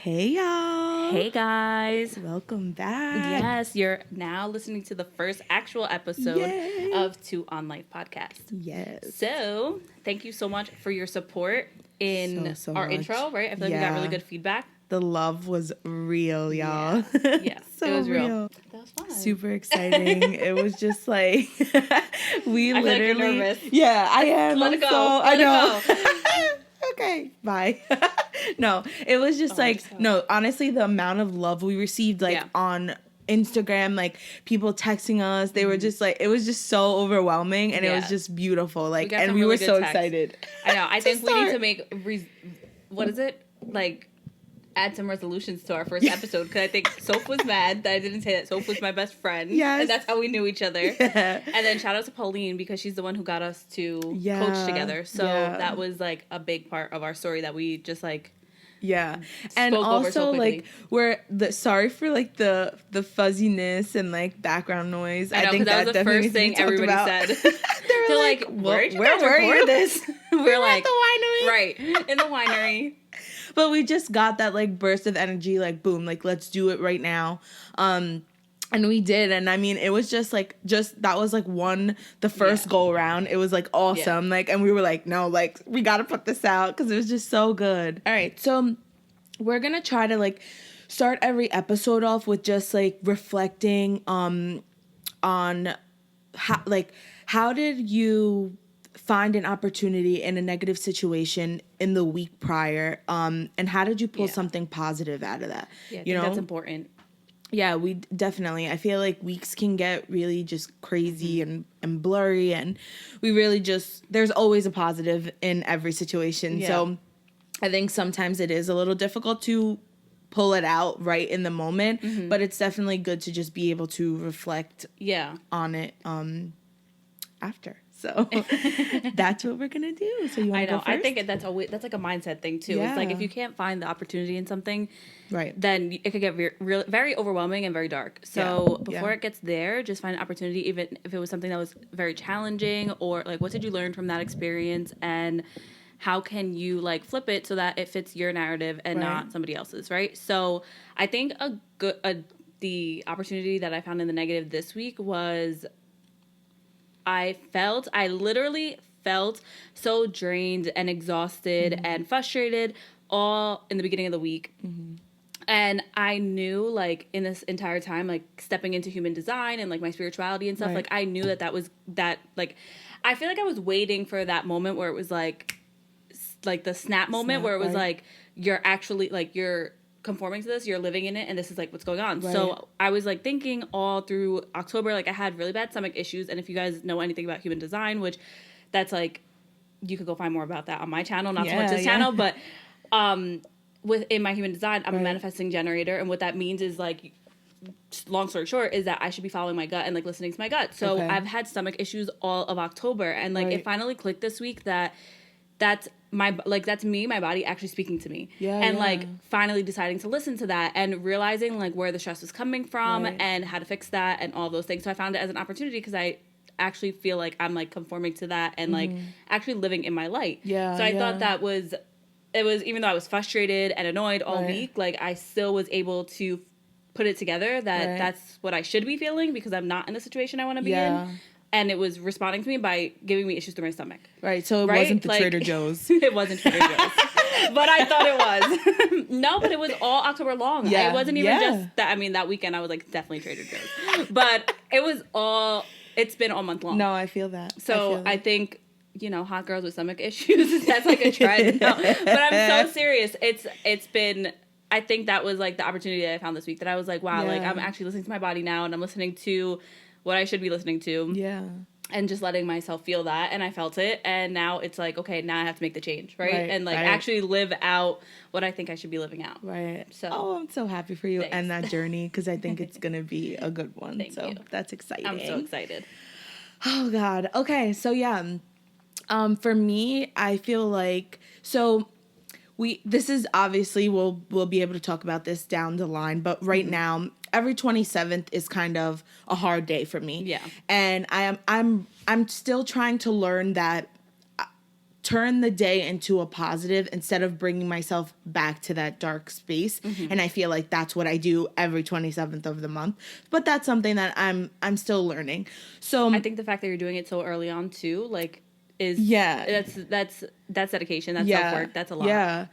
Hey, y'all. Hey, guys. Welcome back. Yes, you're now listening to the first actual episode of Two on Life podcast. Yes. So, thank you so much for your support in So our much. intro, right? I feel like we got really good feedback. The love was real, y'all. Yeah, so it was real. That was fun. Super exciting. It was just like, we I feel literally. like you're nervous. Yeah, I am. Let it go. I know. Okay, bye. No, it was just honestly, the amount of love we received, on Instagram, like people texting us, they were just like, it was just so overwhelming, and it was just beautiful. Like, and we were so excited. I know. I think we need to make add some resolutions to our first episode, because I think Soph was mad that I didn't say that Soph was my best friend. Yes. And that's how we knew each other. Yeah. And then shout out to Pauline, because she's the one who got us to coach together. So that was like a big part of our story that we just like and also like sorry for like the fuzziness and like background noise. I think that was the first thing everybody said. They're like, where were you this? We're like at the winery. Right, in the winery. But we just got that like burst of energy, like boom, like let's do it right now. And we did, and I mean, it was just that was like the first go around. It was like awesome, like, and we were like, no, like we gotta put this out because it was just so good. All right, so we're gonna try to like start every episode off with just like reflecting on how did you find an opportunity in a negative situation in the week prior, and how did you pull something positive out of that? Yeah, I think that's important. Yeah, we definitely, I feel like weeks can get really just crazy and blurry, and we really there's always a positive in every situation. Yeah. So I think sometimes it is a little difficult to pull it out right in the moment, but it's definitely good to just be able to reflect on it after. So that's what we're gonna do. So you want to go first? I think that's like a mindset thing too. Yeah. It's like if you can't find the opportunity in something, right, then it could get very overwhelming and very dark. So before it gets there, just find an opportunity, even if it was something that was very challenging, or like what did you learn from that experience, and how can you like flip it so that it fits your narrative and not somebody else's, right? So I think the opportunity that I found in the negative this week was I literally felt so drained and exhausted and frustrated all in the beginning of the week. And I knew, like, in this entire time, like, stepping into human design and, like, my spirituality and stuff, like, I knew that was that, like, I feel like I was waiting for that moment where it was, like the snap moment where it was, like, you're actually, like, you're conforming to this, you're living in it, and this is like what's going on. So I was like thinking all through October, like I had really bad stomach issues, and if you guys know anything about human design, which that's like you could go find more about that on my channel, not so much this channel, but within my human design, I'm a manifesting generator, and what that means is, like, long story short, is that I should be following my gut and like listening to my gut. So I've had stomach issues all of October, and like it finally clicked this week that that's me, my body actually speaking to me. Like finally deciding to listen to that and realizing like where the stress was coming from and how to fix that and all those things. So I found it as an opportunity because I actually feel like I'm like conforming to that and like actually living in my light. So I thought it was, even though I was frustrated and annoyed all week, like I still was able to put it together that that's what I should be feeling because I'm not in the situation I want to be in. And it was responding to me by giving me issues through my stomach. Right, so it wasn't the Trader Joe's. It wasn't Trader Joe's. But I thought it was. No, but it was all October long. It wasn't even just that. I mean, that weekend I was like, definitely Trader Joe's. But it's been all month long. No, I feel that. So I think, hot girls with stomach issues, that's like a trend. No. But I'm so serious. It's been, I think that was like the opportunity that I found this week, that I was like, wow, like I'm actually listening to my body now, and I'm listening to what I should be listening to. And just letting myself feel that, and I felt it, and now it's like, okay, now I have to make the change, right? And like actually live out what I think I should be living out. So I'm so happy for you and that journey, because I think it's gonna be a good one. Thank you. That's exciting. I'm so excited. Oh God. Okay, so for me, I feel like this is obviously we'll be able to talk about this down the line, but right now every 27th is kind of a hard day for me. And I'm still trying to learn that turn the day into a positive instead of bringing myself back to that dark space. And I feel like that's what I do every 27th of the month. But that's something that I'm still learning. So I think the fact that you're doing it so early on too, like, is that's dedication. That's self-work. That's a lot. Yeah.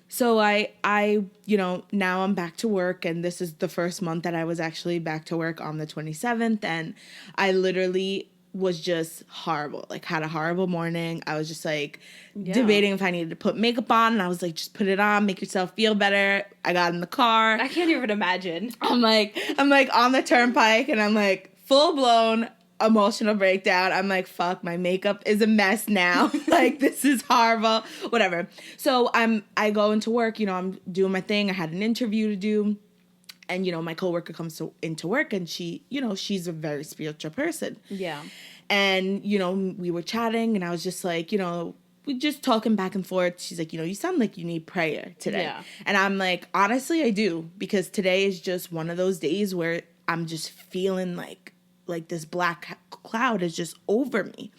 So I, you know, now I'm back to work, and this is the first month that I was actually back to work on the 27th, and I literally was just horrible. Like, had a horrible morning. I was just like debating if I needed to put makeup on, and I was like, just put it on, make yourself feel better. I got in the car. I can't even imagine. I'm like on the turnpike, and I'm like full blown emotional breakdown. I'm like, fuck, my makeup is a mess now. Like, this is horrible. Whatever. So I go into work, you know, I'm doing my thing. I had an interview to do. And, you know, my coworker comes into work, and she, you know, she's a very spiritual person. Yeah. And, you know, we were chatting, and I was just like, you know, we just talking back and forth. She's like, you know, you sound like you need prayer today. Yeah. And I'm like, honestly, I do. Because today is just one of those days where I'm just feeling like this black cloud is just over me.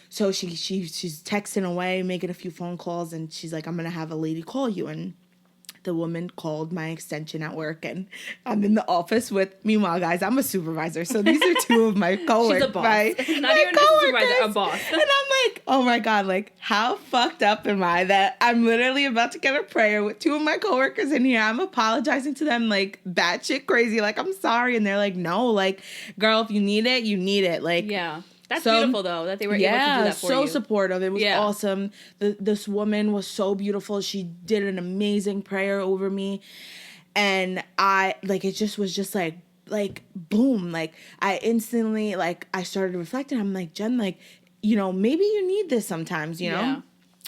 So she's texting away, making a few phone calls, and she's like, I'm going to have a lady call you. And the woman called my extension at work, and I'm in the office with, meanwhile, guys, I'm a supervisor. So these are two of my coworkers. She's a boss. Not even a supervisor, a boss. And I'm like, oh my God, like, how fucked up am I that I'm literally about to get a prayer with two of my coworkers in here. I'm apologizing to them like batshit crazy. Like, I'm sorry. And they're like, no, like, girl, if you need it, you need it. Like, yeah. That's beautiful, though, that they were able to do that for you. Yeah, so supportive. It was awesome. This woman was so beautiful. She did an amazing prayer over me. And it just was just like, boom. Like, I instantly, like, I started reflecting. I'm like, Jen, like, you know, maybe you need this sometimes, you know? Yeah.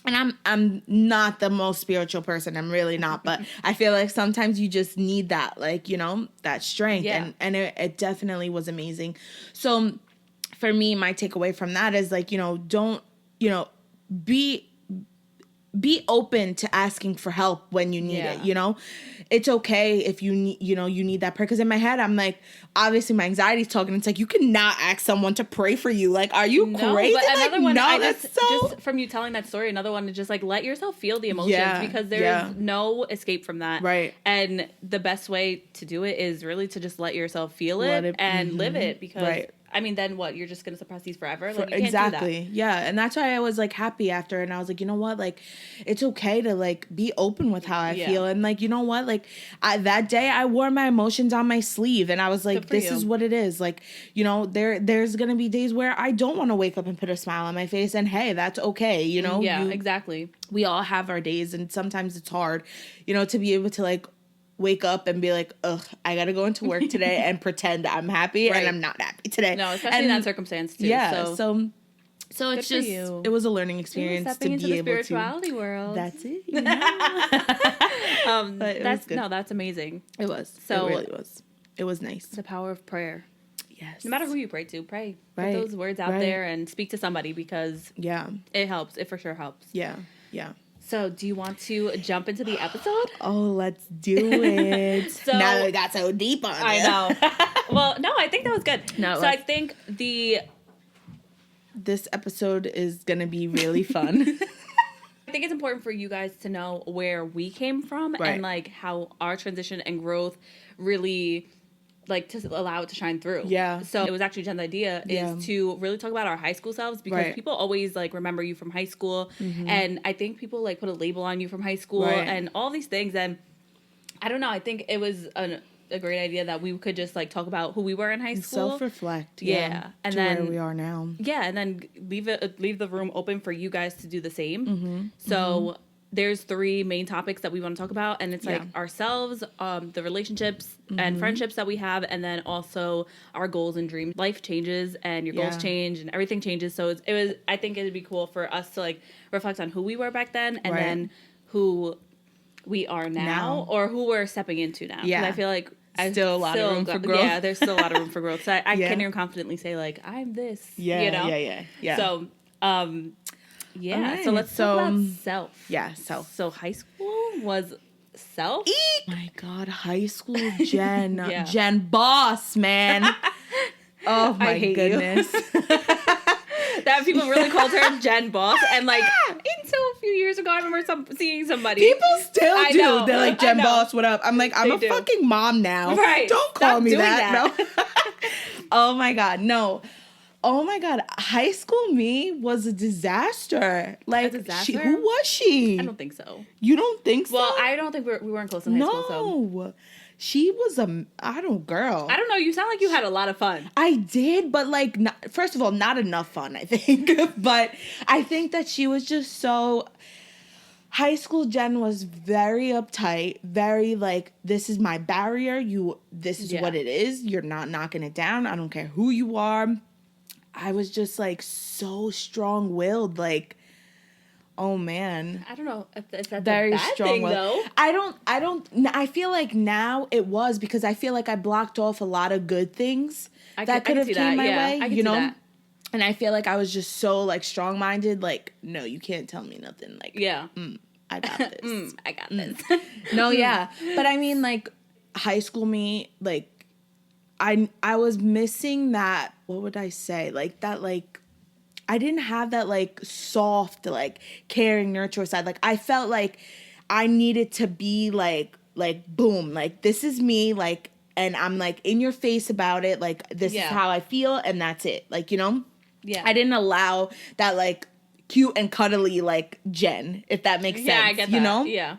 And I'm not the most spiritual person. I'm really not. But I feel like sometimes you just need that, like, you know, that strength. Yeah. And it definitely was amazing. So for me, my takeaway from that is, like, you know, don't, you know, be open to asking for help when you need it, you know? It's okay if you need, you know, you need that prayer. Because in my head, I'm like, obviously my anxiety's talking. It's like, you cannot ask someone to pray for you. Like, are you crazy? But another one, just from you telling that story, another one is just like, let yourself feel the emotions, because there is no escape from that. Right. And the best way to do it is really to just let yourself feel it and live it, because I mean, then what? You're just going to suppress these forever? Like, you can't do that. Yeah. And that's why I was, like, happy after. And I was like, you know what? Like, it's okay to, like, be open with how I feel. And, like, you know what? Like, that day I wore my emotions on my sleeve. And I was like, this is what it is. Like, you know, there's going to be days where I don't want to wake up and put a smile on my face. And, hey, that's okay. You know? Yeah, exactly. We all have our days. And sometimes it's hard, you know, to be able to, like, wake up and be like, ugh, I gotta go into work today and pretend I'm happy and I'm not happy today. No, especially in that circumstance too. Yeah, so it's just, it was a learning experience to be able to. Stepping into the spirituality world. That's it. You know? That's amazing. It was. So it really was. It was nice. The power of prayer. Yes. No matter who you pray to, pray. Put those words out there and speak to somebody, because it helps. It for sure helps. Yeah. Yeah. So, do you want to jump into the episode? Oh, let's do it. So, now that we got so deep on it. I know. Well, no, I think that was good. No, I think this episode is going to be really fun. I think it's important for you guys to know where we came from and, like, how our transition and growth really, like, to allow it to shine through. Yeah. So it was actually Jen's idea is to really talk about our high school selves, because people always, like, remember you from high school. Mm-hmm. And I think people, like, put a label on you from high school and all these things. And I don't know, I think it was a great idea that we could just, like, talk about who we were in high school. Self-reflect. Yeah. And to then where we are now. Yeah. And then leave the room open for you guys to do the same. Mm-hmm. So there's 3 main topics that we want to talk about, and it's like ourselves, the relationships and friendships that we have, and then also our goals and dreams. Life changes, and your goals change, and everything changes. So I think it'd be cool for us to, like, reflect on who we were back then, and then who we are now, or who we're stepping into now. Yeah, I feel like still a lot of room for growth. Yeah, there's still a lot of room for growth. So I can even confidently say, like, I'm this. Yeah, you know? Yeah. So, yeah, right. So let's talk about self. Yeah, self. So high school was self? Eek! My God, high school Jen. Jen boss, man. Oh my goodness. That people really called her Jen boss, and, like, a few years ago, I remember seeing somebody. People still I do. know. They're like, Jen Boss, what up? I'm like, I'm a fucking mom now. Right. Don't call Stop me doing that. No. Oh my God. No. Oh my God. High school me was a disaster. Like, A disaster? who was she? I don't think so. You don't think so? Well, I don't think we weren't close in high school. So. No. She was girl. I don't know. You sound like you had a lot of fun. I did, but like, first of all, not enough fun, I think. But I think that she was just so... High school Jen was very uptight, very like, this is my barrier. This is what it is. You're not knocking it down. I don't care who you are. I was just like so strong-willed, like... Oh man. I don't know if that's very a bad strong thing, though. I feel like now it was, because I feel like I blocked off a lot of good things that could have came my way, you know? That. And I feel like I was just so like strong-minded, like, no, you can't tell me nothing. Like, I got this. I got this. No, yeah. But I mean, like, high school me, like, I was missing that, what would I say? Like, that, like, I didn't have that, like, soft, like, caring, nurture side. Like, I felt like I needed to be, like, boom. Like, this is me, like, and I'm, like, in your face about it. Like, this is how I feel, and that's it. Like, you know? Yeah. I didn't allow that, like, cute and cuddly, like, Jen, if that makes sense. Yeah, I get that. You know? Yeah.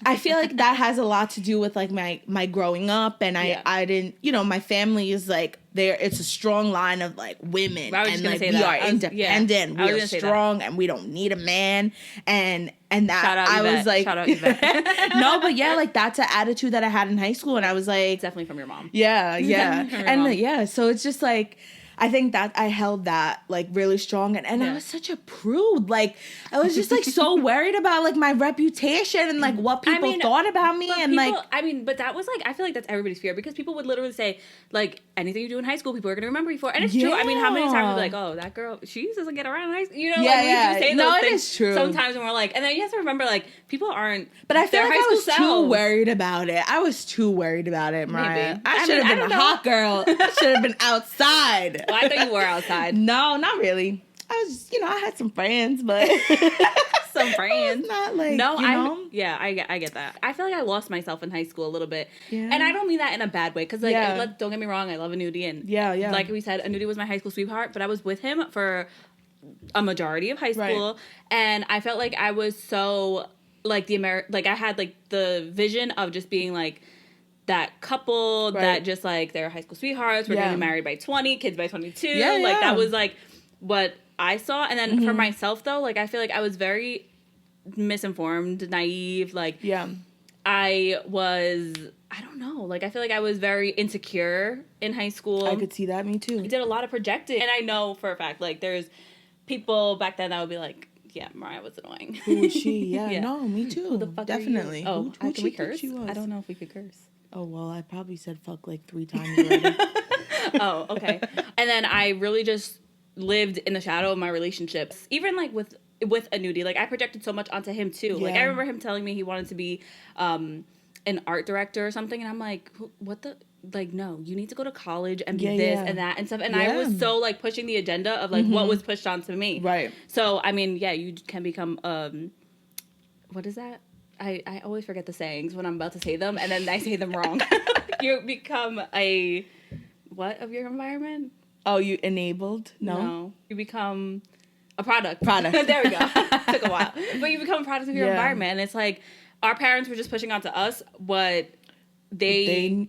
I feel like that has a lot to do with, like, my growing up, and I didn't, you know, my family is, like, it's a strong line of, like, women, and, like, we are independent, we are strong, and we don't need a man, and that, shout out I Yvette. was, like... Shout out Yvette. No, but yeah, like, that's an attitude that I had in high school, and I was, like... Definitely from your mom. Yeah, and, mom. Yeah, so it's just, like... I think that I held that, like, really strong. And I was such a prude. Like, I was just, like, so worried about, like, my reputation and, like, what people thought about me. And, people, like... but that was, like, I feel like that's everybody's fear. Because people would literally say, like, anything you do in high school, people are going to remember you for. And it's true. I mean, how many times are like, oh, that girl, she doesn't get around in high school. You know, like, we do say those things. It is true. Sometimes when we're like... And then you have to remember, like, people aren't... But I feel like I was too worried about it. I was too worried about it, Mariah. Maybe. I should have been a hot girl. I should have been outside. Well, I thought you were outside. No, not really. I was, you know, I had some friends, but some friends. Not like, no, you know? I get that. I feel like I lost myself in high school a little bit, yeah. And I don't mean that in a bad way, because like, don't get me wrong, I love Anuti, and like we said, Anuti was my high school sweetheart, but I was with him for a majority of high school, and I felt like I was so like like I had like the vision of just being like that couple that just like they're high school sweethearts, we're gonna be married by 20, kids by 22. That was like what I saw. And then for myself though, like I feel like I was very misinformed, naive, like I don't know, like I feel like I was very insecure in high school. I could see that, me too. I did a lot of projecting, and I know for a fact like there's people back then that would be like, yeah, Mariah was annoying. Who was she? Yeah, no, me too. Who the fuck definitely. Oh, who can we curse? I don't know if we could curse. Oh, well, I probably said fuck like 3 times already. Oh, okay. And then I really just lived in the shadow of my relationships. Even like with Anuti, like I projected so much onto him too. Like I remember him telling me he wanted to be an art director or something, and I'm like, what the... Like, no, you need to go to college and be this and that and stuff. And I was so, like, pushing the agenda of, like, what was pushed onto me. Right. So, I mean, yeah, you can become, what is that? I always forget the sayings when I'm about to say them, and then I say them wrong. You become a, what of your environment? Oh, you enabled? No. You become a product. There we go. Took a while. But you become a product of your environment. And it's like, our parents were just pushing onto us what they knew.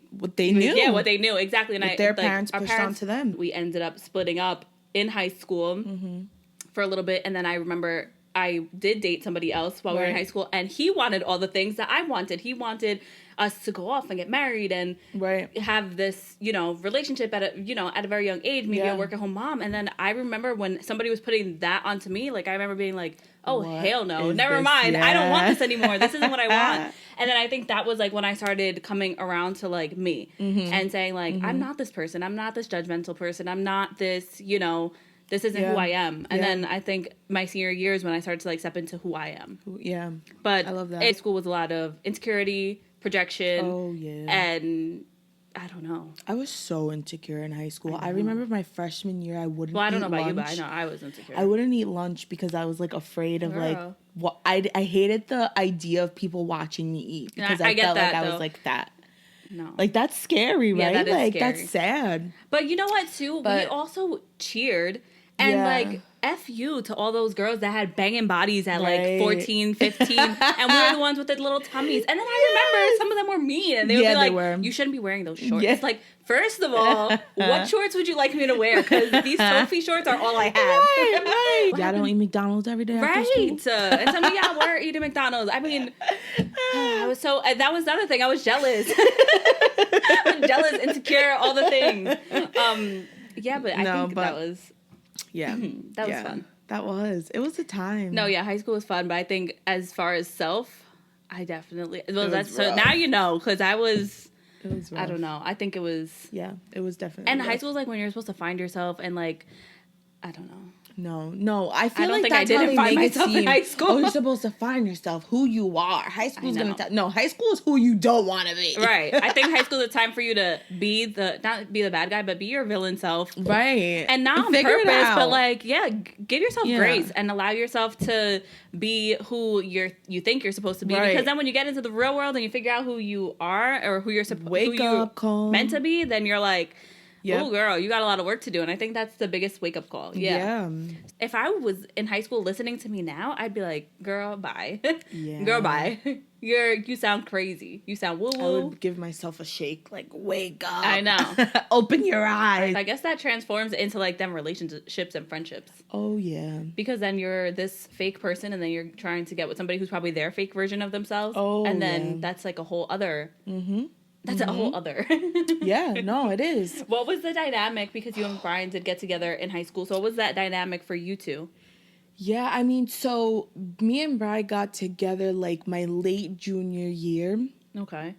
Yeah, what they knew, exactly. And their parents pushed onto them. We ended up splitting up in high school for a little bit, and then I remember I did date somebody else while we were in high school, and he wanted all the things that I wanted. He wanted us to go off and get married and have this, relationship at a very young age, maybe a work-at-home mom. And then I remember when somebody was putting that onto me, like I remember being like, oh, hell no, never mind. I don't want this anymore. This isn't what I want. And then I think that was like when I started coming around to like me and saying like, I'm not this person. I'm not this judgmental person. I'm not this, this isn't who I am. And then I think my senior year is when I started to like step into who I am. Yeah. But I love that. At school was a lot of insecurity, projection. Oh, yeah. And I don't know. I was so insecure in high school. I remember my freshman year, I wouldn't eat lunch. Well, I don't know about you, but I know I was insecure. I wouldn't eat lunch because I was, like, afraid of, like, I hated the idea of people watching me eat because I felt like I was like that. No. Like, that's scary, right? That is like, scary. that's sad. But you know what, too? We also cheered. And, like, F you to all those girls that had banging bodies at, like, 14, 15. And we were the ones with the little tummies. And then I remember some of them were mean. And they would be like, you shouldn't be wearing those shorts. It's like, first of all, what shorts would you like me to wear? Because these Sophie shorts are all I have. Right. Y'all don't eat McDonald's every day after school? And some of y'all were eating McDonald's. I mean, I was so... that was the other thing. I was jealous. I was jealous, insecure, all the things. Yeah, but I think that was... Yeah. That was fun. That was. It was a time. No, yeah, high school was fun, but I think as far as self, I definitely... Well, that's rough. So now you know, because I was... It was rough. I don't know. I think it was... Yeah, it was definitely And rough. high school is like when you're supposed to find yourself and like... I don't know. No. I feel like that's how they make it seem. In high school. Oh, you're supposed to find yourself, who you are. High school's gonna tell. No, high school is who you don't want to be. Right. I think high school is a time for you to be not be the bad guy, but be your villain self. Right. And not on purpose, but like, give yourself grace and allow yourself to be who you think you're supposed to be. Right. Because then when you get into the real world and you figure out who you are or who you're meant to be, then you're like, oh, girl, you got a lot of work to do. And I think that's the biggest wake-up call. Yeah. If I was in high school listening to me now, I'd be like, girl, bye. Girl, bye. You sound crazy. You sound woo-woo. I would give myself a shake, like, wake up. I know. Open your eyes. I guess that transforms into, like, them relationships and friendships. Oh, yeah. Because then you're this fake person, and then you're trying to get with somebody who's probably their fake version of themselves. Oh, and then that's, like, a whole other... Mm-hmm. That's a whole other. Yeah, no, it is. What was the dynamic? Because you and Brian did get together in high school. So what was that dynamic for you two? Yeah, I mean, so me and Brian got together like my late junior year. Okay.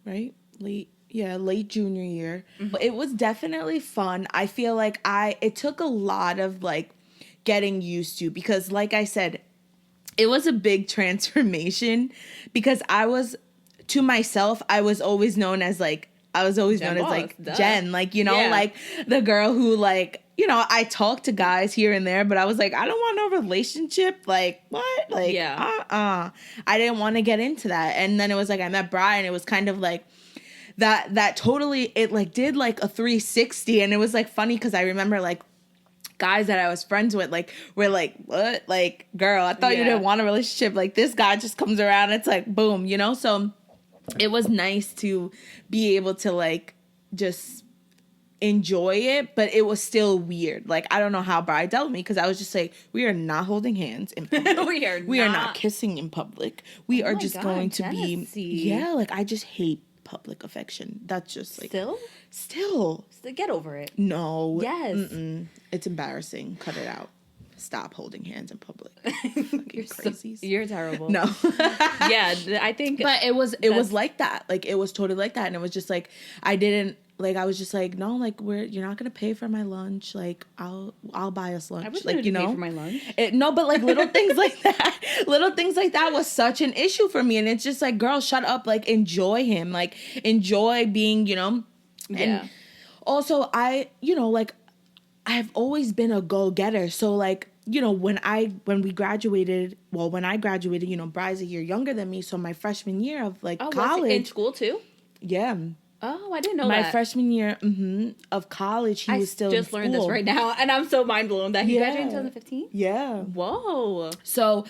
Right? Late junior year. Mm-hmm. It was definitely fun. I feel like it took a lot of like getting used to because like I said, it was a big transformation because to myself, I was always known as like, Jen, like, you know, like the girl who like, you know, I talk to guys here and there, but I was like, I don't want no relationship. Like, what? Like, I didn't want to get into that. And then it was like, I met Brian. It was kind of like that totally, it like did like a 360. And it was like funny because I remember like, guys that I was friends with, like, were like, what? Like, girl, I thought you didn't want a relationship. Like, this guy just comes around. It's like, boom, you know? So it was nice to be able to, like, just enjoy it, but it was still weird. Like, I don't know how Brian dealt with me because I was just like, we are not holding hands in public. we are not kissing in public. We are just going to be, like, I just hate public affection. That's just like... Still. Get over it. No. Yes. Mm-mm. It's embarrassing. Cut it out. Stop holding hands in public. You're crazies. You're terrible. No. Yeah, I think... But it was like that. Like, it was totally like that. And it was just like, I was just like, no, like, you're not going to pay for my lunch. Like, I'll buy us lunch. I wish like, you know, pay for my lunch. No, but like little things like that. Little things like that was such an issue for me. And it's just like, girl, shut up. Like, enjoy him. Like, enjoy being, you know... Yeah. And also, I've always been a go-getter. So, like, you know, when I graduated, you know, Bry's a year younger than me. So my freshman year of, like, college. In school, too? Yeah. Oh, I didn't know that. My freshman year of college, he was still in school. I just learned this right now, and I'm so mind blown that he graduated in 2015? Yeah. Whoa. So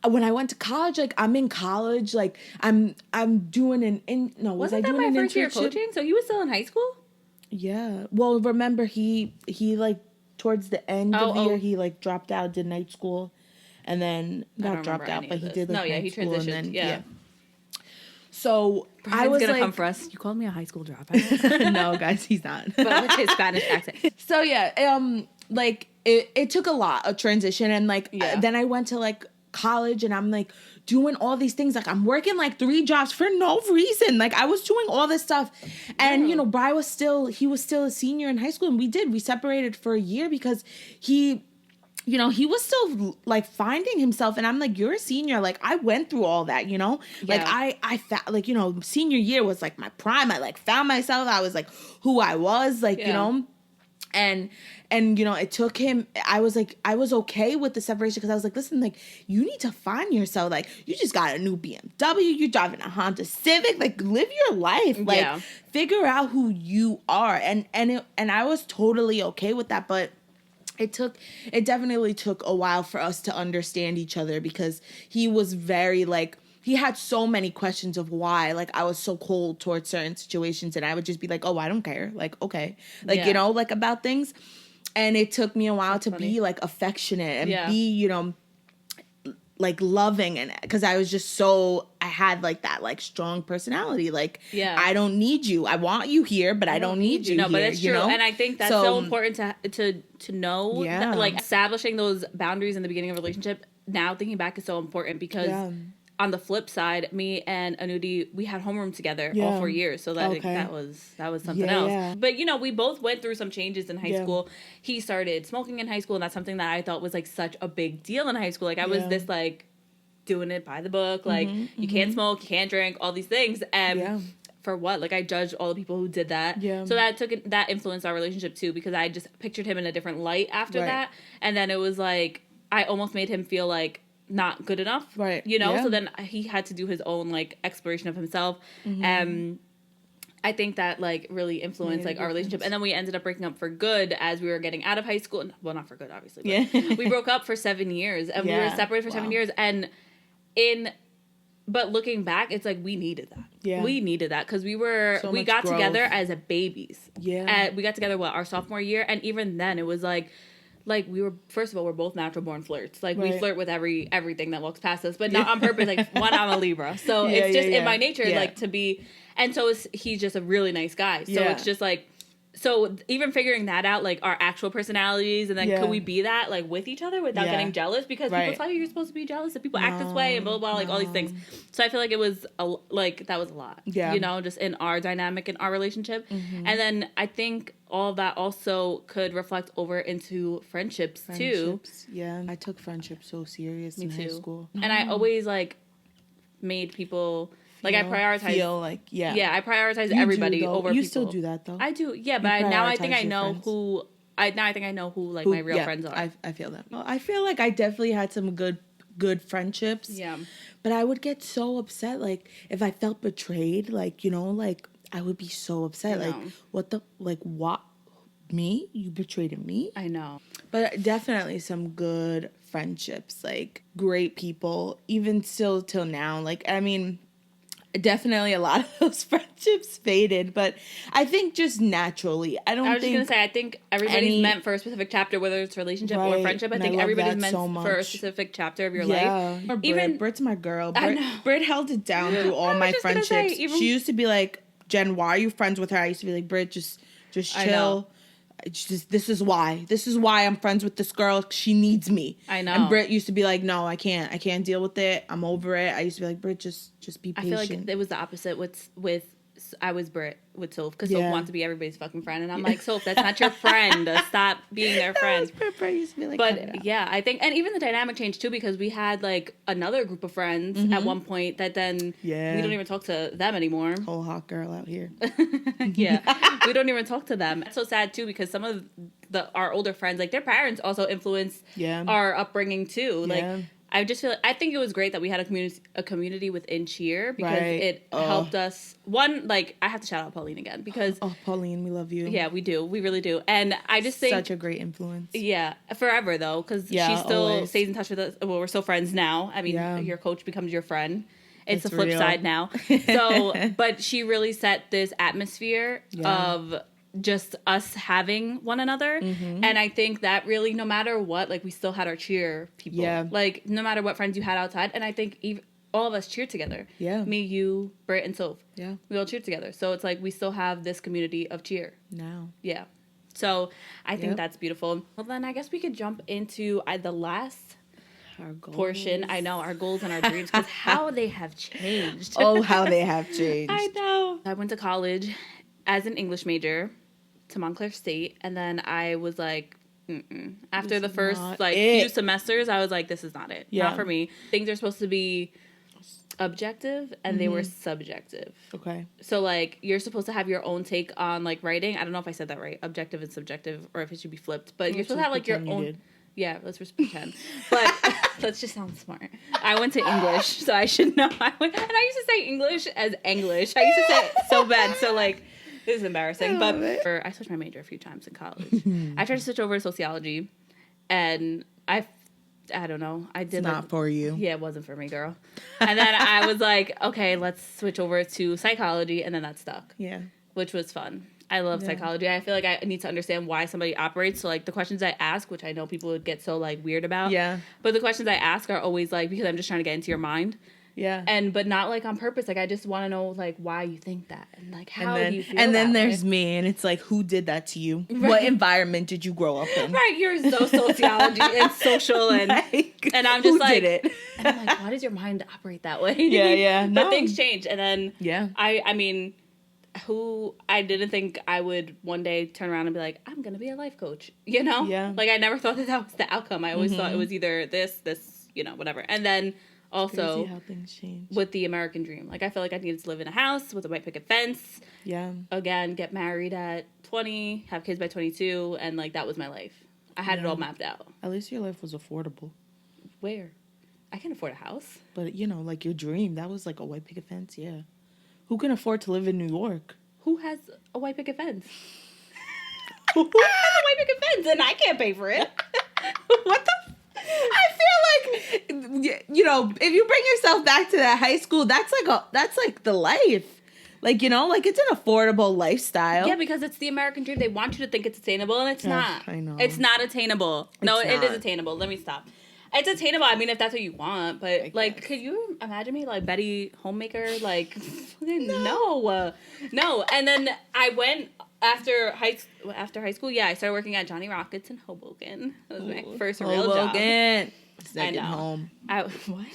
when I went to college, like, I'm in college, like, I'm doing Wasn't that my first year of coaching? So he was still in high school? Yeah. Well, remember, he like, towards the end of the year, he, like, dropped out, did night school, and then not dropped out, but he did, like, night school. And then, yeah. So Brian's I was gonna like, come for us. You called me a high school dropout. No, guys, he's not. But with his Spanish accent. So yeah, like it took a lot of transition, and like then I went to like college, and I'm like doing all these things. Like, I'm working like 3 jobs for no reason. Like, I was doing all this stuff, and you know, Brian was still a senior in high school, and we separated for a year because he was still like finding himself, and I'm like, you're a senior. Like, I went through all that, you know, like I like, you know, senior year was like my prime. I like found myself. I was like who I was, like, you know, And you know, it took him, I was okay with the separation because I was like, listen, like, you need to find yourself. Like, you just got a new BMW, you're driving a Honda Civic, like, live your life. Like, figure out who you are. And I was totally okay with that, but it definitely took a while for us to understand each other because he was very, like, he had so many questions of why, like, I was so cold towards certain situations, and I would just be like, oh, I don't care. Like, okay. Like, you know, like, about things. And it took me a while to be, like, affectionate and be, you know, like, loving. And because I was just I had, like, that, like, strong personality. Like, I don't need you. I want you here, but I don't need you. No, here, but it's true. You know? And I think that's so important to know. That, like, establishing those boundaries in the beginning of a relationship, now thinking back, is so important because on the flip side, me and Anuti, we had homeroom together all 4 years. So that was something else. Yeah. But, you know, we both went through some changes in high school. He started smoking in high school, and that's something that I thought was, like, such a big deal in high school. Like, I was this, like, doing it by the book. Like, you can't smoke, you can't drink, all these things. And for what? Like, I judged all the people who did that. Yeah. So that influenced our relationship, too, because I just pictured him in a different light after that. And then it was, like, I almost made him feel, like, not good enough, right? You know, so then he had to do his own, like, exploration of himself. I think that, like, really influenced, like, our relationship. And then we ended up breaking up for good as we were getting out of high school. Well, not for good, obviously, but we broke up for 7 years, and we were separated for 7 years. And but looking back, it's like we needed that. Yeah, we needed that because we got together as a babies. Yeah, we got together our sophomore year, and even then it was like we were, first of all, we're both natural born flirts. Like, we flirt with everything that walks past us, but not on purpose. Like, one, I'm a Libra, so it's just in my nature, like, to be. And so he's just a really nice guy. So it's just like, so even figuring that out, like, our actual personalities, and then could we be that, like, with each other without getting jealous? Because people tell you you're supposed to be jealous if people act this way and blah, blah, blah, like, all these things. So I feel like it was, that was a lot. Yeah. You know, just in our dynamic, in our relationship. And then I think all of that also could reflect over into friendships, too. Yeah. I took friendship so serious in high school. And I always, like, made people... Like, I prioritize... Feel like, Yeah, I prioritize everybody over people. You still do that, though. I do, yeah, but now I think I know who... Now I think I know who my real friends are. I feel that. Well, I feel like I definitely had some good friendships. Yeah. But I would get so upset, like, if I felt betrayed, like, you know, like, I would be so upset. Like, what? Me? You betrayed me? I know. But definitely some good friendships, like, great people, even still till now. Like, I mean... Definitely a lot of those friendships faded, but I think just naturally. I was just going to say, I think everybody's meant for a specific chapter, whether it's relationship or friendship. I think everybody's meant for a specific chapter of your life. Or even Brit's my girl. Brit held it down through all my friendships. She used to be like, Jen, why are you friends with her? I used to be like, Brit, just chill. It's just, this is why I'm friends with this girl. She needs me. I know. And Britt used to be like, no, I can't deal with it. I'm over it. I used to be like, Britt, just be patient. I feel like it was the opposite with I was Britt with Soph, because Soph wanted to be everybody's fucking friend, and I'm like, Soph, that's not your friend. Stop being their friend. Britt used to be like, but yeah, I think, and even the dynamic changed too, because we had like another group of friends at one point that then we don't even talk to them anymore. Whole hot girl out here. Yeah, we don't even talk to them. It's so sad too, because some of our older friends, like, their parents also influenced our upbringing too. Like, I just feel, I think it was great that we had a community within cheer, because it helped us. One, like, I have to shout out Pauline again, because Pauline, we love you. Yeah, we do, we really do, and I just think such a great influence. Yeah, forever though, because she still stays in touch with us. Well, we're still friends now. I mean, your coach becomes your friend. It's the flip side now. So, but she really set this atmosphere of just us having one another. And I think that really, no matter what, like, we still had our cheer people. Like, no matter what friends you had outside. And I think all of us cheered together. Me, you, Britt, and Soph. We all cheered together. So it's like we still have this community of cheer now. So I think that's beautiful. Well, then I guess we could jump into the last portion. I know, our goals and our dreams, because how they have changed. How they have changed. I know. I went to college as an English major to Montclair State, and then I was like, after the first few semesters, I was like, this is not it. Not for me. Things are supposed to be objective and they were subjective. Okay. So, like, you're supposed to have your own take on, like, writing. I don't know if I said that right. Objective and subjective, or if it should be flipped. But you're supposed to have, like, your own... Yeah, let's just pretend. But let's just sound smart. I went to English, so I should know. And I used to say English as English. I used to say it so bad. So, like, this is embarrassing. I switched my major a few times in college. I tried to switch over to sociology, and I don't know. I did. It's not for you. Yeah, it wasn't for me, girl. And then I was like, okay, let's switch over to psychology, and then that stuck. Yeah. Which was fun. I love psychology. I feel like I need to understand why somebody operates. So, like, the questions I ask, which I know people would get so, like, weird about. Yeah. But the questions I ask are always, like, because I'm just trying to get into your mind. Yeah. But not, like, on purpose. Like, I just want to know, like, why you think that. And, like, how do you feel And then that there's way. me, and it's like, who did that to you? Right. What environment did you grow up in? Right, you're so sociology and social, and I'm just who like... did it? And I'm like, why does your mind operate that way? Yeah. But things change. And then... Yeah. I mean... I didn't think I would one day turn around and be like, I'm going to be a life coach, you know? Yeah. Like, I never thought that was the outcome. I always thought it was either this, you know, whatever. And then also Crazy how things change. with the American dream. Like, I feel like I needed to live in a house with a white picket fence. Yeah. Again, get married at 20, have kids by 22, and, like, that was my life. I had it all mapped out. At least your life was affordable. Where? I can afford a house. But, you know, like, your dream, that was, like, a white picket fence, yeah. Who can afford to live in New York? Who has a white picket fence? Who has a white picket fence and I can't pay for it? What the? I feel like, you know, if you bring yourself back to that high school, that's like the life. Like, you know, like, it's an affordable lifestyle. Yeah, because it's the American dream. They want you to think it's attainable, and it's not. I know. It's not attainable. No, it is attainable. Let me stop. It's attainable. I mean, if that's what you want, but like, could you imagine me like Betty Homemaker? Like, no. And then I went after high school. Yeah, I started working at Johnny Rockets in Hoboken. That was my first real job. Second home. What?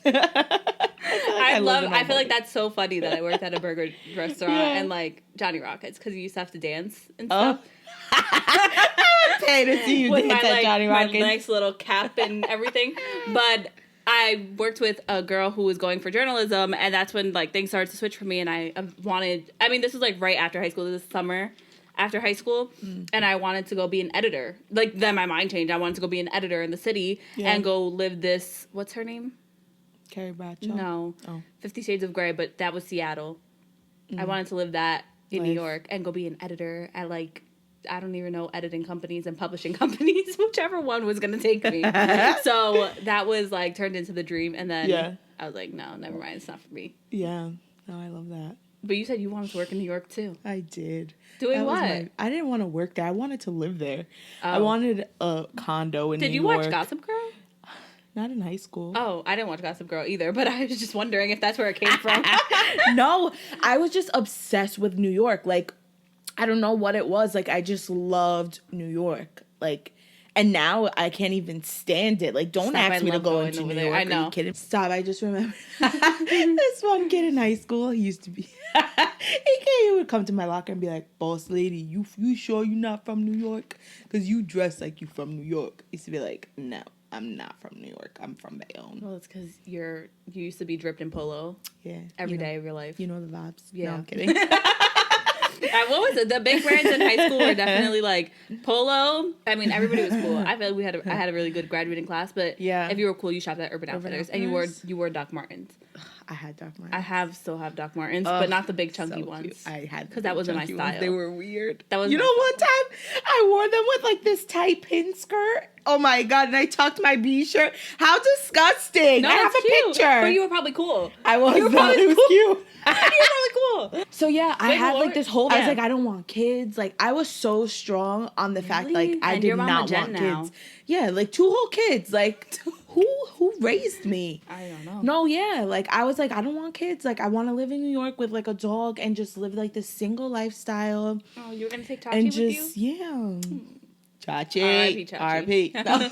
I feel like that's so funny that I worked at a burger restaurant and like Johnny Rockets because you used to have to dance and stuff. Pay to see you with dance at Johnny Rockets. My nice little cap and everything. But I worked with a girl who was going for journalism, and that's when like things started to switch for me. And I wanted. I mean, this was like right after high school. This is summer after high school, and I wanted to go be an editor. Like then my mind changed. I wanted to go be an editor in the city and go live this. What's her name? Carrie Bradshaw. No. 50 Shades of Grey, but that was Seattle. I wanted to live that in New York and go be an editor at like. I don't even know, editing companies and publishing companies, whichever one was going to take me. So that was like turned into the dream. And then I was like, no, never mind. It's not for me. Yeah. No, I love that. But you said you wanted to work in New York too. I did. Doing what? I didn't want to work there. I wanted to live there. I wanted a condo in New York. Did you watch Gossip Girl? Not in high school. Oh, I didn't watch Gossip Girl either, but I was just wondering if that's where it came from. No, I was just obsessed with New York. Like, I don't know what it was. Like, I just loved New York. Like, and now I can't even stand it. Like, don't ask me to go into New York. I know. Are you kidding? Stop. I just remember this one kid in high school. He used to be, he would come to my locker and be like, boss lady, you sure you're not from New York? Because you dress like you from New York. I used to be like, no, I'm not from New York. I'm from Bayonne. Well, it's because you used to be dripped in polo. Yeah. Every day of your life. You know the vibes. Yeah. No, I'm kidding. What was it? The big brands in high school were definitely like Polo. I mean, everybody was cool. I feel like I had a really good graduating class, but if you were cool, you shopped at Urban Outfitters, and you wore Doc Martens. I had Doc Martens. I still have Doc Martens, but not the big chunky ones. Cute. I had because that wasn't my style. Ones. They were weird. That was one time I wore them with like this tight pin skirt. Oh my god! And I tucked my B shirt. How disgusting! No, I have a picture. But you were probably cool. I was. You were probably cool. Cute. You were probably cool. So yeah, I had like this whole. I was like, I don't want kids. Like I was so strong on the fact like I did not want kids. Yeah, like 2 whole kids. Like who raised me? I don't know. No, yeah, like I was like, I don't want kids. Like I want to live in New York with like a dog and just live like this single lifestyle. Oh, you were gonna take Chachi with you? Yeah. Chachi. R.I.P. No.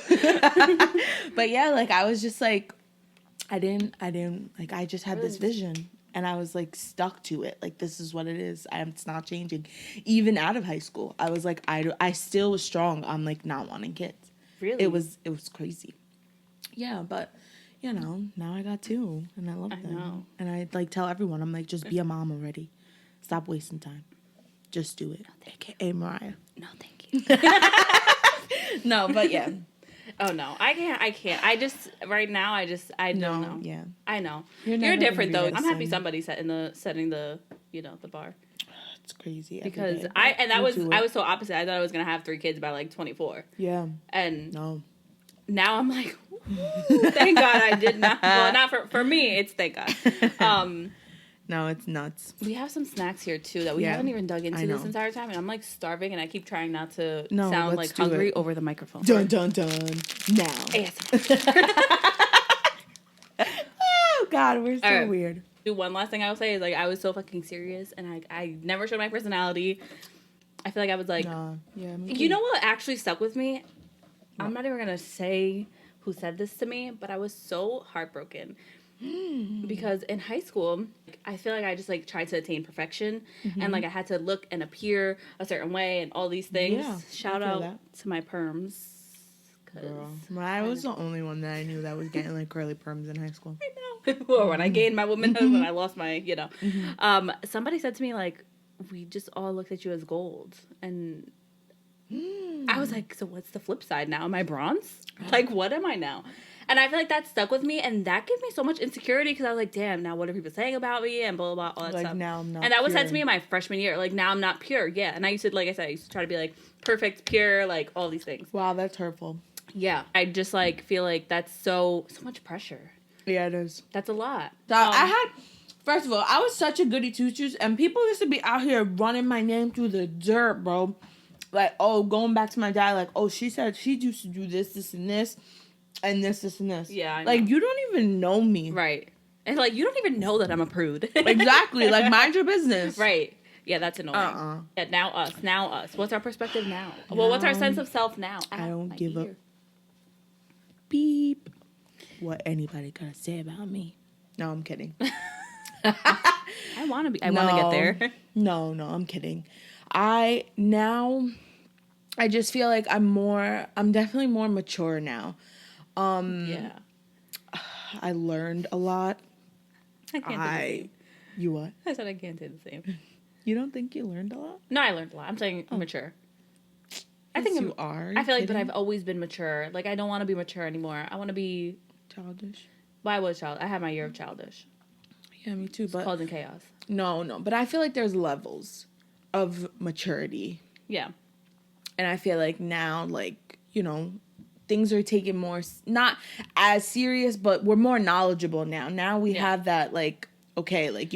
But yeah, like I was just like, I didn't like I just had this vision and I was like stuck to it. Like this is what it is. It's not changing. Even out of high school, I was like I still was strong on like not wanting kids. Really? It was crazy. Yeah, but you know, now I got 2 and I love them. Know. And I like tell everyone, I'm like, just be a mom already. Stop wasting time. Just do it. No, AKA Mariah. No, thank you. No, but yeah. Oh no, I can't. I just right now. I don't know. Yeah, I know. You're different though. I'm happy somebody setting the the bar. It's crazy because I was so opposite. I thought I was gonna have 3 kids by like 24. Yeah, and now I'm like, thank God I did not. Well, not for me. It's thank God. No, it's nuts. We have some snacks here too that we haven't even dug into this entire time, and I'm like starving, and I keep trying not to sound like hungry over the microphone. Dun dun dun. Now. Oh God, we're so weird. One last thing I will say is like I was so fucking serious, and I never showed my personality. I feel like I was like, you know what actually stuck with me? What? I'm not even gonna say who said this to me, but I was so heartbroken. Because in high school, I feel like I just like tried to attain perfection, and like I had to look and appear a certain way and all these things. Yeah, shout out to my perms. Girl, I was the only one that I knew that was getting like curly perms in high school. I know. Or when I gained my womanhood, when I lost my, somebody said to me like, "We just all looked at you as gold," and I was like, "So what's the flip side now? Am I bronze? Like, what am I now?" And I feel like that stuck with me, and that gave me so much insecurity because I was like, damn, now what are people saying about me, and blah, blah, blah, all that stuff. Now I'm not and that was said to me in my freshman year. Like, now I'm not pure. Yeah. And I used to, like I said, I used to try to be, like, perfect, pure, like, all these things. Wow, that's hurtful. Yeah. I just, like, feel like that's so much pressure. Yeah, it is. That's a lot. First of all, I was such a goody two-shoes, and people used to be out here running my name through the dirt, bro. Like, going back to my dad, like, she said she used to do this, this, and this. And this, and this. Yeah, I know. Like, you don't even know me. Right. And, like, you don't even know that I'm a prude. Exactly. Like, mind your business. Right. Yeah, that's annoying. Yeah, now us. What's our perspective now? Well, what's our sense of self now? I don't give a beep what anybody gotta say about me. No, I'm kidding. I want to get there. No, I'm kidding. I just feel like I'm definitely more mature now. Yeah. I learned a lot. I can't say the same. You what? I said I can't say the same. You don't think you learned a lot? No, I learned a lot. I'm saying mature. I think you are. I feel like, but I've always been mature. Like, I don't want to be mature anymore. I want to be childish. Well, I was childish. I had my year of childish. Yeah, me too. But causing chaos. No. But I feel like there's levels of maturity. Yeah. And I feel like now, like, things are taken more, not as serious, but we're more knowledgeable now. Now we have that, like, okay, like,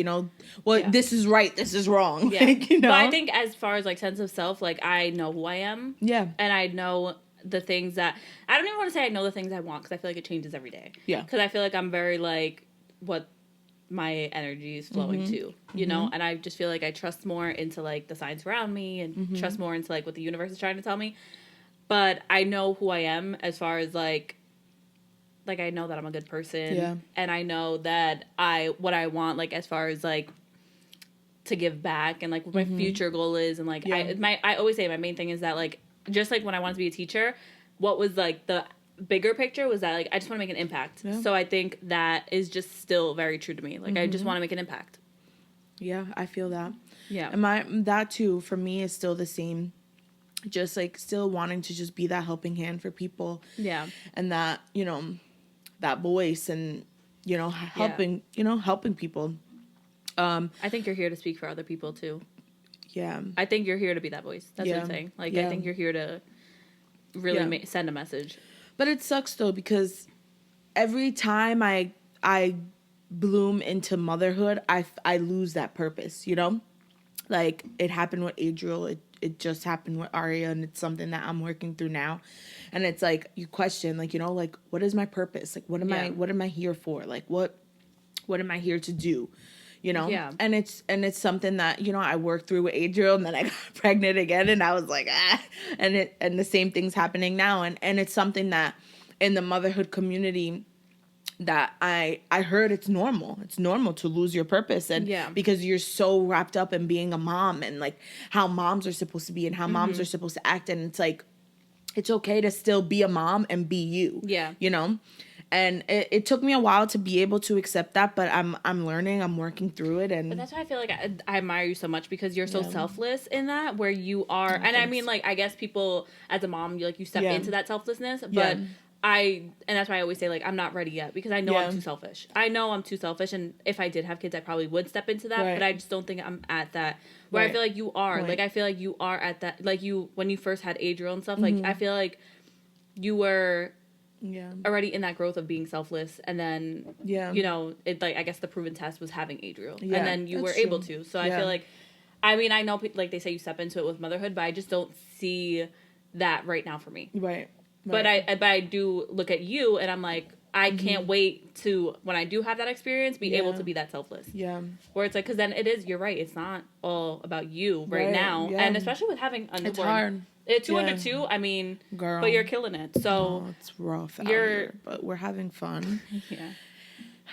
this is right, this is wrong. Yeah. Like, But I think as far as, like, sense of self, like, I know who I am. Yeah. And I know the things that, I don't even want to say I know the things I want, because I feel like it changes every day. Yeah. Because I feel like I'm very, like, what my energy is flowing to, you know? And I just feel like I trust more into, like, the signs around me, and trust more into, like, what the universe is trying to tell me. But I know who I am as far as, like I know that I'm a good person. Yeah. And I know that what I want, like, as far as, like, to give back, and, like, what my future goal is. And, like, I always say my main thing is that, like, just, like, when I wanted to be a teacher, what was, like, the bigger picture was that, like, I just want to make an impact. Yeah. So I think that is just still very true to me. Like, I just want to make an impact. Yeah, I feel that. Yeah. And that, too, for me, is still the same. Just, like, still wanting to just be that helping hand for people. Yeah. And that, that voice, and, helping, helping people. I think you're here to speak for other people, too. Yeah. I think you're here to be that voice. That's what I'm saying. Like, I think you're here to really send a message. But it sucks, though, because every time I bloom into motherhood, I lose that purpose, Like, it happened with Adriel. It just happened with Aria, and it's something that I'm working through now. And it's like, you question, like, like, what is my purpose? Like, what am I here for? Like, what am I here to do? Yeah. And it's something that, I worked through with Adriel, and then I got pregnant again, and I was like, and the same thing's happening now. And it's something that in the motherhood community that I heard it's normal. It's normal to lose your purpose, and because you're so wrapped up in being a mom, and like how moms are supposed to be, and how moms are supposed to act, and it's like, it's okay to still be a mom and be you. Yeah. And it took me a while to be able to accept that, but I'm learning, I'm working through it. And but that's why I feel like I admire you so much, because you're so selfless in that, where you are. And I mean, like, I guess people, as a mom, you step into that selflessness, but and that's why I always say, like, I'm not ready yet, because I know I'm too selfish. I know I'm too selfish, and if I did have kids, I probably would step into that, but I just don't think I'm at that, where I feel like you are. Like, I feel like you are at that, like, when you first had Adriel and stuff, like, I feel like you were already in that growth of being selfless, and then it, like, I guess the proven test was having Adriel, and then you were able to. So I feel like, I mean, I know, like, they say you step into it with motherhood, but I just don't see that right now for me. Right. But I do look at you, and I'm like, I can't wait to, when I do have that experience, be able to be that selfless. Yeah. Where it's like, because then you're right, it's not all about you right now, and especially with having a newborn. It's hard. It's 2 under 2. I mean, girl, but you're killing it. So it's rough out here, but we're having fun. Yeah.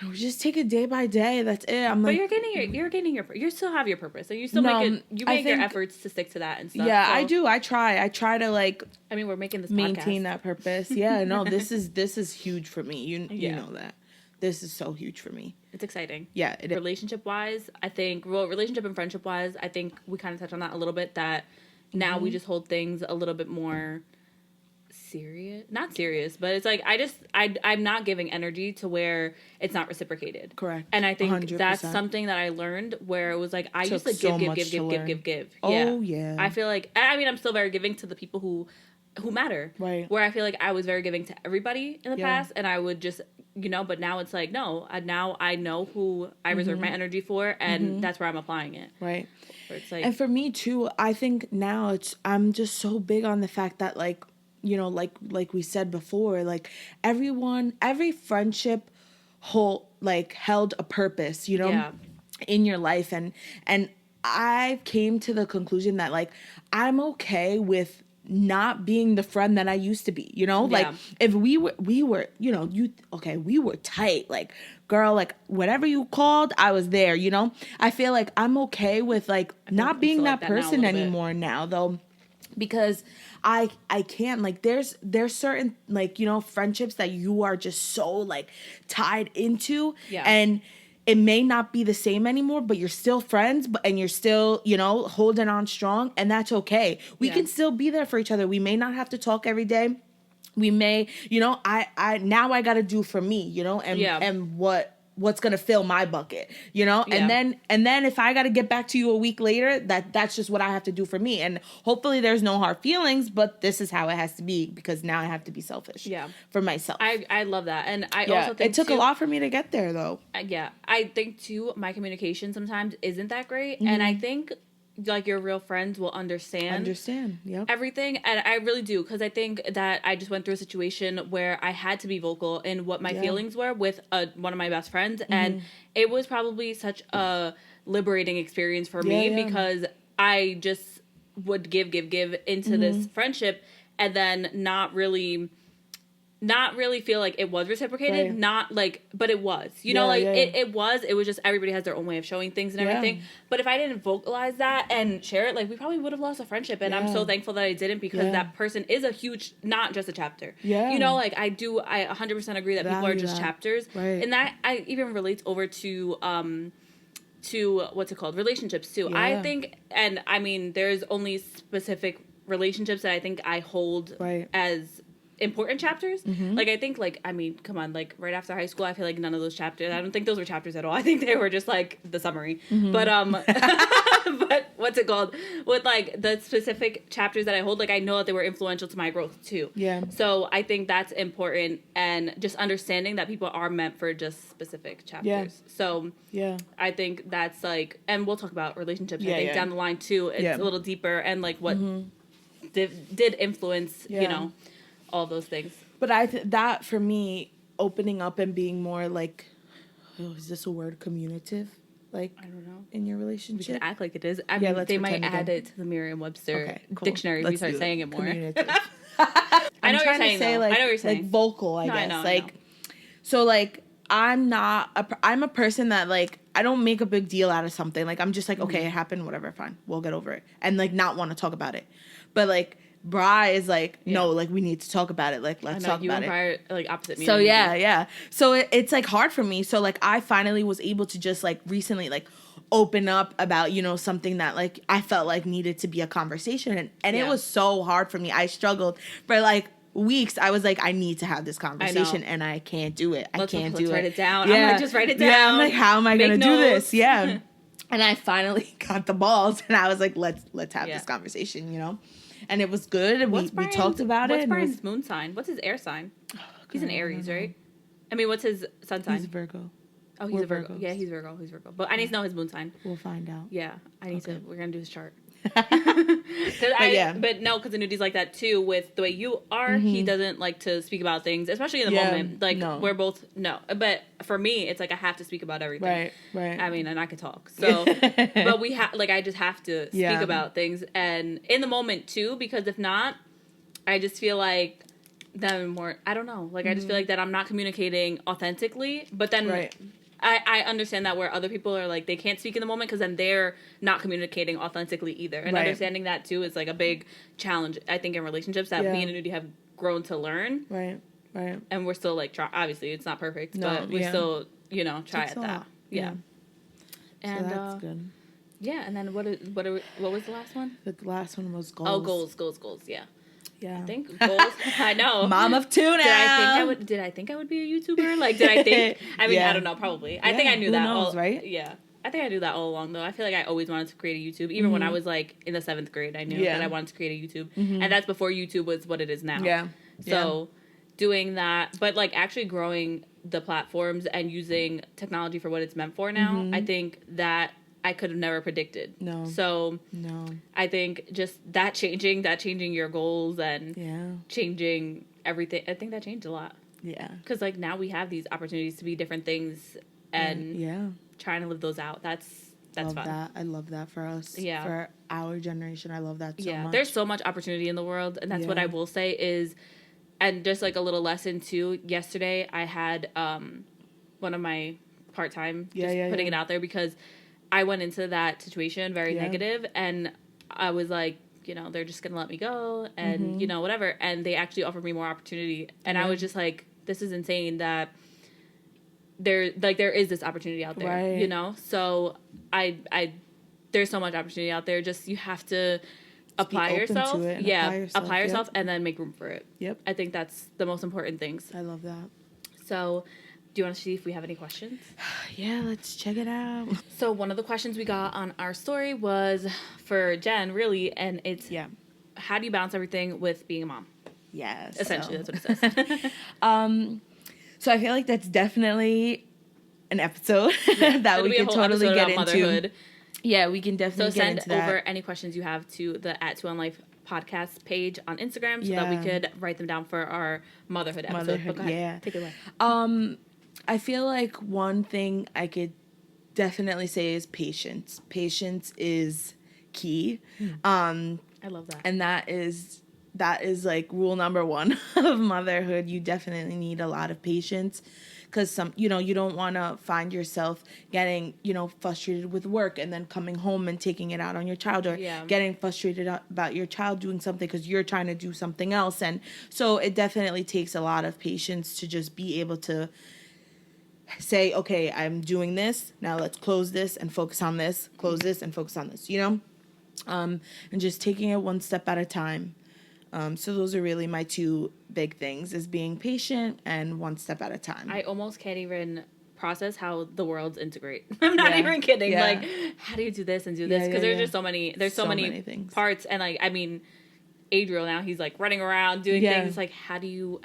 We just take it day by day. That's it. But you're getting your you still have your purpose, and you still make your efforts to stick to that and stuff. Yeah, so. I do. I try to, like. I mean, we're making this maintain podcast. That purpose. Yeah. No, this is huge for me. You know that. This is so huge for me. It's exciting. Yeah. Relationship wise, I think. Well, relationship and friendship wise, I think we kind of touched on that a little bit. That now we just hold things a little bit more serious. Not serious, but it's like I'm not giving energy to where it's not reciprocated. Correct. And I think 100%. That's something that I learned, where it was like I used to give. Oh yeah. I feel like, I mean, I'm still very giving to the people who matter. Right. Where I feel like I was very giving to everybody in the past, and I would just, but now it's like, no, now I know who I reserve my energy for, and that's where I'm applying it. Right. Where it's like, and for me too, I think now I'm just so big on the fact that, like, like we said before, like, every friendship held a purpose, in your life. And I came to the conclusion that, like, I'm okay with not being the friend that I used to be, like, if we were, we were tight, like, girl, like, whatever you called, I was there, I feel like I'm okay with, like, not being that person anymore now, though, because I can't, like, there's certain, like, friendships that you are just so, like, tied into, and it may not be the same anymore, but you're still friends, and you're still, holding on strong, and that's okay. We can still be there for each other. We may not have to talk every day. We may, I now I got to do for me, and what's going to fill my bucket, and then if I got to get back to you a week later, that's just what I have to do for me. And hopefully there's no hard feelings, but this is how it has to be, because now I have to be selfish for myself. I love that. And I also think it took a lot for me to get there, though. I think too, my communication sometimes isn't that great. And I think, like, your real friends will understand everything, and I really do, because I think that I just went through a situation where I had to be vocal in what my feelings were with one of my best friends, and it was probably such a liberating experience for me, because I just would give into this friendship, and then not really feel like it was reciprocated, not like, but it was, it was just, everybody has their own way of showing things and everything. But if I didn't vocalize that and share it, like, we probably would have lost a friendship. And I'm so thankful that I didn't, because that person is a huge, not just a chapter. Like, I 100% agree that people are just chapters. Right. And that I even relates over to what's it called? Relationships too. Yeah. I think, and I mean, there's only specific relationships that I think I hold as important chapters. Like, I think, like, I mean, come on, like, right after high school, I feel like none of those chapters, I don't think those were chapters at all. I think they were just, like, the summary. But but what's it called, with, like, the specific chapters that I hold, like, I know that they were influential to my growth too. So I think that's important, and just understanding that people are meant for just specific chapters. So I think that's, like, and we'll talk about relationships, I think, down the line too. It's a little deeper, and, like, what did influence, all those things. But that for me, opening up and being more, like, is this a word, communicative? Like, I don't know, in your relationship? We could act like it is. I mean, they might add it to the Merriam-Webster dictionary if we start saying it more. I know what you're saying, though. Like, I know what you're saying. Like, vocal, I guess. I know. So, like, I'm a person that, like, I don't make a big deal out of something. Like, I'm just like, okay, it happened, whatever, fine. We'll get over it. And, like, not want to talk about it. But, like, Bra is like, no, like we need to talk about it. Like, let's talk about it. You and Bra are like opposite me. So yeah. So it's like hard for me. So like I finally was able to just like recently like open up about, you know, something that like I felt like needed to be a conversation. And it was so hard for me. I struggled for like weeks. I was like, I need to have this conversation and I can't do it. Let's do it. Write it down. Yeah. I'm like, just write it down. Yeah, I'm like, how am I going to do this? Yeah. And I finally got the balls and I was like, let's have this conversation, you know? And it was good. And we talked about it. What's Brian's moon sign? What's his air sign? Oh, he's an Aries, right? I mean, what's his sun sign? He's Virgo. Oh, he's a Virgo. Yeah, he's Virgo. But I need to know his moon sign. We'll find out. Yeah, we're going to do his chart. But no, because Anudi's like that too. With the way you are, he doesn't like to speak about things, especially in the moment. Like we're both but for me, it's like I have to speak about everything. Right. I mean, and I could talk. So, but we have I just have to speak about things, and in the moment too, because if not, I just feel like then more. I don't know. Like I just feel like that I'm not communicating authentically. But then. I understand that where other people are like, they can't speak in the moment because then they're not communicating authentically either. And understanding that too is like a big challenge, I think, in relationships that me and Nudie have grown to learn. Right. And we're still like, obviously it's not perfect, but we still, you know, try at that. Yeah. And so that's good. Yeah. And then what was the last one? The last one was goals. Oh, goals. Yeah. Yeah. I think goals. I know. Mom of two now. Did I think I would be a YouTuber? Like, did I think? I mean, I don't know. Probably. I think I knew that. Knows, right? Yeah. I think I knew that all along, though. I feel like I always wanted to create a YouTube. Even when I was, like, in the 7th grade, I knew that I wanted to create a YouTube. And that's before YouTube was what it is now. Yeah. So, doing that, but, like, actually growing the platforms and using technology for what it's meant for now, I think that I could have never predicted. No. So I think just that changing your goals and changing everything. I think that changed a lot. Yeah. Because like now we have these opportunities to be different things and trying to live those out. That's love fun. That. I love that for us. Yeah. For our generation, I love that so much. There's so much opportunity in the world, and that's what I will say is, and just like a little lesson too. Yesterday I had one of my part-time putting it out there because I went into that situation very negative, and I was like, you know, they're just going to let me go and, you know, whatever. And they actually offered me more opportunity. And I was just like, this is insane that there is this opportunity out there, you know? So there's so much opportunity out there. Just, you have to apply yourself. Apply yourself and then make room for it. Yep. I think that's the most important things. I love that. So, do you want to see if we have any questions? Yeah, let's check it out. So one of the questions we got on our story was for Jen, really, and it's how do you balance everything with being a mom? Yes. Essentially, that's what it says. So I feel like that's definitely an episode that we can totally get into. Motherhood. Yeah, we can definitely get into that. So send over any questions you have to the @2onlife podcast page on Instagram so that we could write them down for our motherhood episode. But go ahead, take it away. I feel like one thing I could definitely say is patience. Patience is key. I love that. And that is like rule number 1 of motherhood. You definitely need a lot of patience because you don't want to find yourself getting, frustrated with work and then coming home and taking it out on your child, or getting frustrated about your child doing something because you're trying to do something else. And so it definitely takes a lot of patience to just be able to say, okay, I'm doing this. Now let's close this and focus on this, close this and focus on this, and just taking it one step at a time. So those are really my 2 big things, is being patient and one step at a time. I almost can't even process how the worlds integrate. I'm not even kidding. Yeah. Like, how do you do this and do this? Because there's just so many, so many things. Parts. And like, I mean, Adriel now, he's like running around doing things. It's like, how do you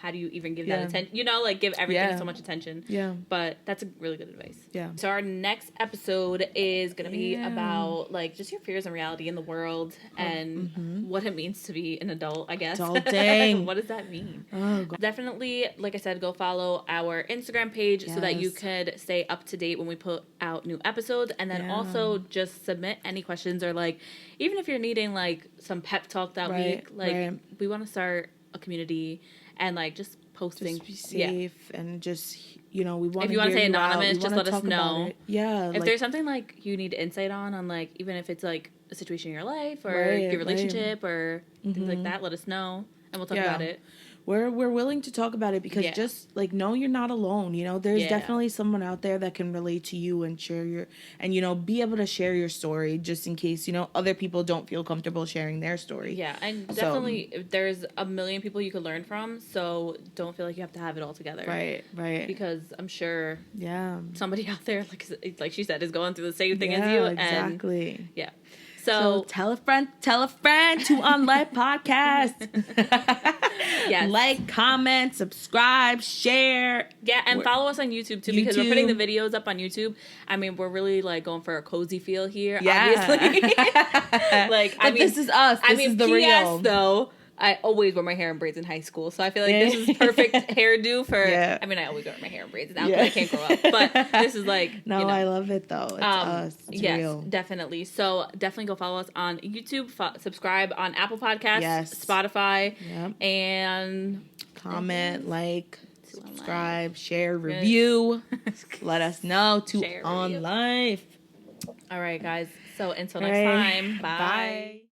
even give that attention? Give everything so much attention. Yeah. But that's a really good advice. Yeah. So our next episode is going to be about like just your fears and reality in the world and what it means to be an adult, I guess. Adulting. What does that mean? Oh, God. Definitely, like I said, go follow our Instagram page so that you could stay up to date when we put out new episodes. And then also just submit any questions, or like, even if you're needing like some pep talk that week, like we want to start a community and like just posting, just be safe and just you know, we want to. If you want to say anonymous, just let us know. Yeah. If there's something like you need insight on like even if it's like a situation in your life or your relationship or things like that, let us know and we'll talk about it. We're willing to talk about it because just like know you're not alone. You know, there's definitely someone out there that can relate to you and share you know, be able to share your story just in case, you know, other people don't feel comfortable sharing their story. Yeah, and definitely there's a million people you could learn from, so don't feel like you have to have it all together. Right. Because I'm sure somebody out there like she said is going through the same thing as you. Exactly. And yeah. So tell a friend to Unlike Podcast. Yes. Like, comment, subscribe, share. Yeah, and follow us on YouTube too because we're putting the videos up on YouTube. I mean, we're really like going for a cozy feel here, obviously. But this is us. This is the real. Though, I always wore my hair in braids in high school, so I feel like this is perfect hairdo for. Yeah. I mean, I always wear my hair in braids now because I can't grow up, but this is like. No, I love it though. It's us. It's real. Definitely. So definitely go follow us on YouTube. Subscribe on Apple Podcasts, Spotify, and comment, subscribe, share, review. Let us know On Life. All right, guys. So until next time, bye.